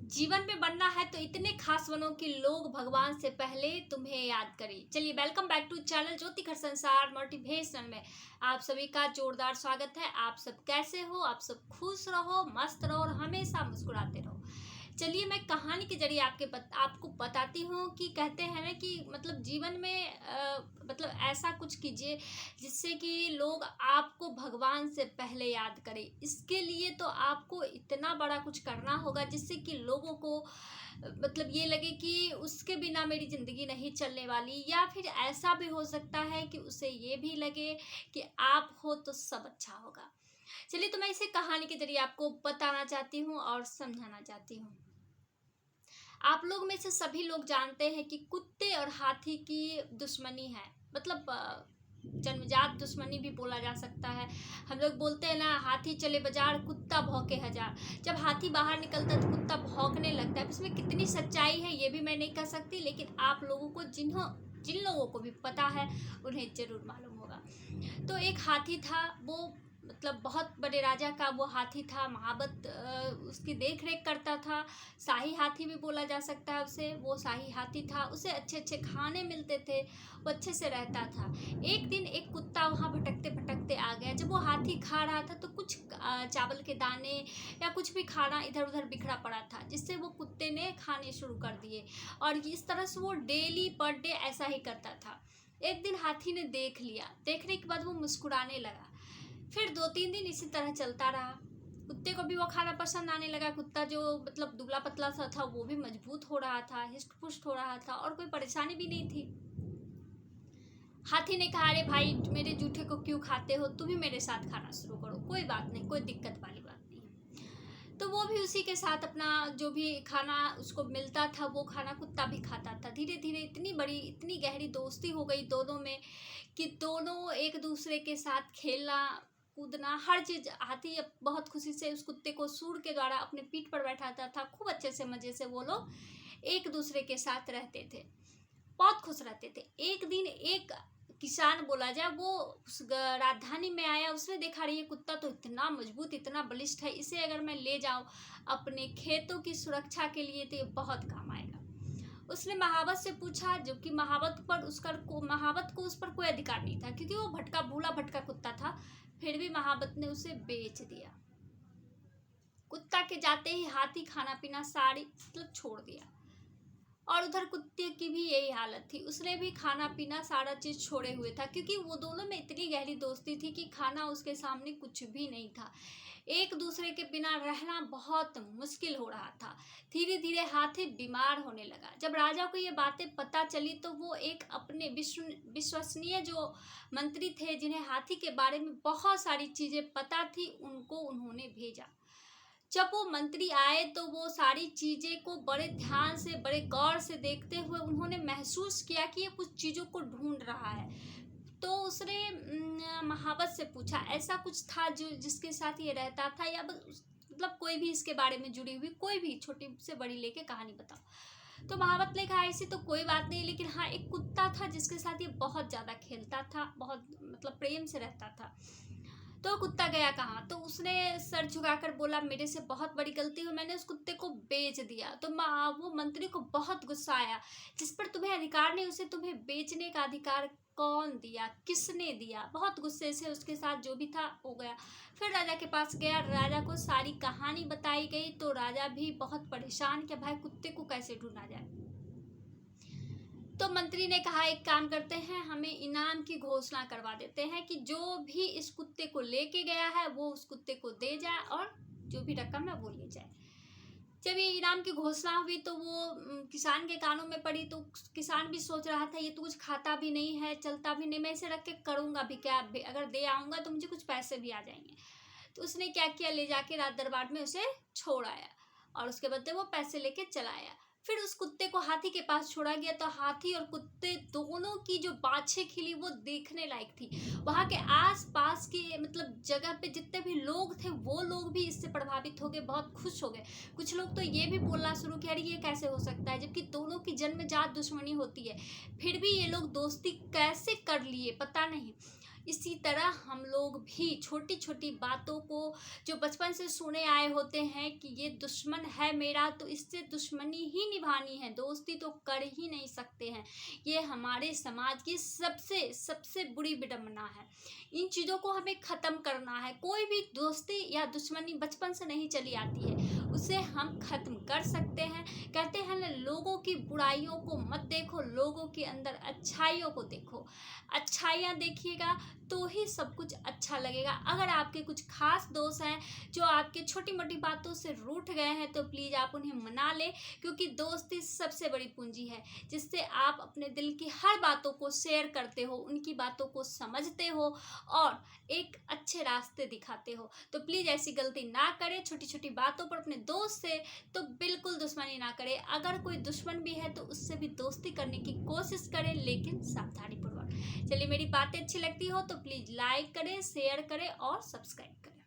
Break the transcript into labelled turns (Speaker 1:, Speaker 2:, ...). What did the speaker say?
Speaker 1: जीवन में बनना है तो इतने खास बनो कि लोग भगवान से पहले तुम्हें याद करें। चलिए, वेलकम बैक टू चैनल ज्योति घर संसार मोटिवेशनल में आप सभी का जोरदार स्वागत है। आप सब कैसे हो? आप सब खुश रहो, मस्त रहो और हमेशा मुस्कुराते रहो। चलिए, मैं कहानी के जरिए आपको बताती हूँ कि कहते हैं ना कि मतलब जीवन में मतलब ऐसा कुछ कीजिए जिससे कि लोग आपको भगवान से पहले याद करें। इसके लिए तो आपको इतना बड़ा कुछ करना होगा जिससे कि लोगों को मतलब ये लगे कि उसके बिना मेरी ज़िंदगी नहीं चलने वाली, या फिर ऐसा भी हो सकता है कि उसे ये भी लगे कि आप हो तो सब अच्छा होगा। चलिए, तो मैं इसे कहानी के जरिए आपको बताना चाहती हूँ और समझाना चाहती हूँ। आप लोग में से सभी लोग जानते हैं कि कुत्ते और हाथी की दुश्मनी है। मतलब जन्मजात दुश्मनी भी बोला जा सकता है। हम लोग बोलते हैं ना, हाथी चले बाजार कुत्ता भौंके हजार। जब हाथी बाहर निकलता है तो कुत्ता भौंकने लगता है। इसमें कितनी सच्चाई है ये भी मैं नहीं कह सकती, लेकिन आप लोगों को जिन लोगों को भी पता है उन्हें जरूर मालूम होगा। तो एक हाथी था, वो मतलब बहुत बड़े राजा का वो हाथी था। महाबत उसकी देख रेख करता था। शाही हाथी भी बोला जा सकता है उसे। वो शाही हाथी था, उसे अच्छे अच्छे खाने मिलते थे, वो अच्छे से रहता था। एक दिन एक कुत्ता वहाँ भटकते भटकते आ गया। जब वो हाथी खा रहा था तो कुछ चावल के दाने या कुछ भी खाना इधर उधर बिखरा पड़ा था, जिससे वो कुत्ते ने खाने शुरू कर दिए। और इस तरह से वो डेली पर डे ऐसा ही करता था। एक दिन हाथी ने देख लिया। देखने के बाद वो मुस्कुराने लगा। फिर 2-3 दिन इसी तरह चलता रहा। कुत्ते को भी वो खाना पसंद आने लगा। कुत्ता जो मतलब दुबला पतला सा था वो भी मजबूत हो रहा था, हिस्ट पुष्ट हो रहा था और कोई परेशानी भी नहीं थी। हाथी ने कहा, अरे भाई, मेरे जूठे को क्यों खाते हो? तुम ही मेरे साथ खाना शुरू करो, कोई बात नहीं, कोई दिक्कत वाली बात नहीं। तो वो भी उसी के साथ अपना जो भी खाना उसको मिलता था वो खाना कुत्ता भी खाता था। धीरे धीरे इतनी गहरी दोस्ती हो गई दोनों में कि दोनों एक दूसरे के साथ खेलना कूदना हर चीज। हाथी अब बहुत खुशी से उस कुत्ते को सूंड के द्वारा अपने पीठ पर बैठाता था। खूब अच्छे से मजे से वो लोग एक दूसरे के साथ रहते थे, बहुत खुश रहते थे। एक दिन एक किसान बोला जाए वो उस राजधानी में आया। उसने देखा, रही ये कुत्ता तो इतना मजबूत, इतना बलिष्ठ है, इसे अगर मैं ले जाऊं अपने खेतों की सुरक्षा के लिए तो ये बहुत काम आएगा। उसने महावत से पूछा, जो कि महावत को उस पर कोई अधिकार नहीं था, क्योंकि वो भूला भटका कुत्ता था। फिर भी महावत ने उसे बेच दिया। कुत्ता के जाते ही हाथी खाना पीना सारी मतलब छोड़ दिया। और उधर कुत्ते की भी यही हालत थी। उसने भी खाना पीना सारा चीज छोड़े हुए था, क्योंकि वो दोनों में इतनी गहरी दोस्ती थी कि खाना उसके सामने कुछ भी नहीं था। एक दूसरे के बिना रहना बहुत मुश्किल हो रहा था। धीरे धीरे हाथी बीमार होने लगा। जब राजा को ये बातें पता चली तो वो एक अपने विश्वसनीय जो मंत्री थे, जिन्हें हाथी के बारे में बहुत सारी चीजें पता थी, उनको उन्होंने भेजा। जब वो मंत्री आए तो वो सारी चीजें को बड़े ध्यान से, बड़े गौर से देखते हुए उन्होंने महसूस किया कि ये कुछ चीजों को ढूंढ रहा है। तो उसने महावत से पूछा, ऐसा कुछ था जो जिसके साथ ये रहता था, या मतलब कोई भी इसके बारे में जुड़ी हुई कोई भी छोटी से बड़ी लेके कहानी बताओ। तो महावत ने कहा, ऐसी तो कोई बात नहीं, लेकिन हाँ, एक कुत्ता था जिसके साथ ये बहुत ज्यादा खेलता था, बहुत मतलब प्रेम से रहता था। तो कुत्ता गया कहाँ? तो उसने सर झुकाकर बोला, मेरे से बहुत बड़ी गलती हुई, मैंने उस कुत्ते को बेच दिया। तो वो मंत्री को बहुत गुस्सा आया, जिस पर तुम्हें अधिकार नहीं उसे तुम्हें बेचने का अधिकार कौन दिया, किसने दिया? बहुत गुस्से से उसके साथ जो भी था हो गया। फिर राजा के पास गया, राजा को सारी कहानी बताई गई। तो राजा भी बहुत परेशान कि भाई कुत्ते को कैसे ढूंढा जाए। तो मंत्री ने कहा, एक काम करते हैं, हमें इनाम की घोषणा करवा देते हैं कि जो भी इस कुत्ते को लेके गया है वो उस कुत्ते को दे जाए और जो भी रकम है वो ले जाए। जब ये इनाम की घोषणा हुई तो वो किसान के कानों में पड़ी। तो किसान भी सोच रहा था, ये तो कुछ खाता भी नहीं है, चलता भी नहीं, मैं इसे रख के करूँगा भी क्या? अगर दे आऊँगा तो मुझे कुछ पैसे भी आ जाएंगे। तो उसने क्या किया, ले जाके राज दरबार में उसे छोड़ आया और उसके बदले वो पैसे लेके चला आया। फिर उस कुत्ते को हाथी के पास छोड़ा गया। तो हाथी और कुत्ते दोनों की जो बाछें खिली वो देखने लायक थी। वहाँ के आस पास के मतलब जगह पे जितने भी लोग थे वो लोग भी इससे प्रभावित हो गए, बहुत खुश हो गए। कुछ लोग तो ये भी बोलना शुरू किया, अरे ये कैसे हो सकता है, जबकि दोनों की जन्मजात दुश्मनी होती है, फिर भी ये लोग दोस्ती कैसे कर लिए पता नहीं। इसी तरह हम लोग भी छोटी छोटी बातों को जो बचपन से सुने आए होते हैं कि ये दुश्मन है मेरा तो इससे दुश्मनी ही निभानी है, दोस्ती तो कर ही नहीं सकते हैं, ये हमारे समाज की सबसे सबसे बुरी विडंबना है। इन चीज़ों को हमें ख़त्म करना है। कोई भी दोस्ती या दुश्मनी बचपन से नहीं चली आती है, उसे हम ख़त्म कर सकते हैं। कहते हैं ना, लोगों की बुराइयों को मत देखो, लोगों के अंदर अच्छाइयों को देखो। अच्छाइयाँ देखिएगा तो ही सब कुछ अच्छा लगेगा। अगर आपके कुछ खास दोस्त हैं जो आपके छोटी मोटी बातों से रूठ गए हैं तो प्लीज़ आप उन्हें मना लें, क्योंकि दोस्ती सबसे बड़ी पूंजी है जिससे आप अपने दिल की हर बातों को शेयर करते हो, उनकी बातों को समझते हो और एक अच्छे रास्ते दिखाते हो। तो प्लीज़ ऐसी गलती ना करें, छोटी छोटी बातों पर अपने दोस्त से तो बिल्कुल दुश्मनी ना करें। अगर कोई दुश्मन भी है तो उससे भी दोस्ती करने की कोशिश करें, लेकिन सावधानी पूर्वक। चलिए, मेरी बातें अच्छी लगती हो तो प्लीज़ लाइक करें, शेयर करें और सब्सक्राइब करें।